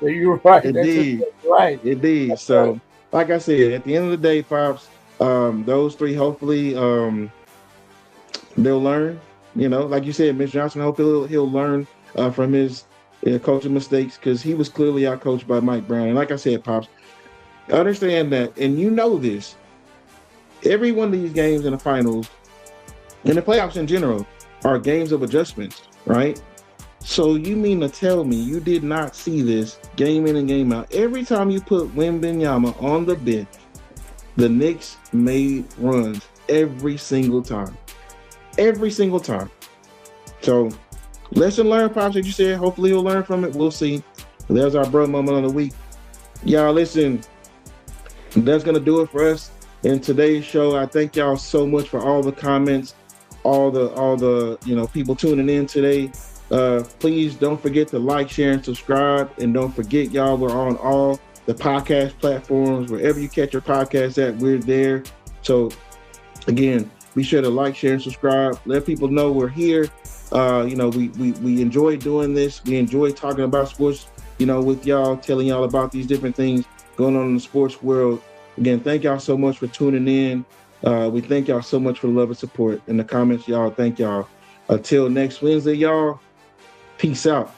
S2: You're right.
S1: Indeed.
S2: Right.
S1: Indeed.
S2: That's
S1: so,
S2: right.
S1: Like I said, at the end of the day, Pops, those three, hopefully, they'll learn. Like you said, Mitch Johnson, I hope he'll learn from his coaching mistakes, because he was clearly outcoached by Mike Brown. And like I said, Pops, understand that, and this, every one of these games in the finals, and the playoffs in general, are games of adjustments, right? So you mean to tell me you did not see this game in and game out? Every time you put Wembanyama on the bench, the Knicks made runs every single time. Every single time. So, lesson learned, Pops, as you said. Hopefully you'll learn from it. We'll see. There's our bro moment of the week. Y'all, listen, that's going to do it for us in today's show. I thank y'all so much for all the comments, all the people tuning in today. Please don't forget to like, share, and subscribe. And don't forget, y'all, we're on all the podcast platforms. Wherever you catch your podcast at, we're there. So, again, Be sure to like, share, and subscribe. Let people know we're here. We enjoy doing this. We enjoy talking about sports, with y'all, telling y'all about these different things going on in the sports world. Again, thank y'all so much for tuning in. We thank y'all so much for the love and support in the comments, y'all. Thank y'all. Until next Wednesday, y'all. Peace out.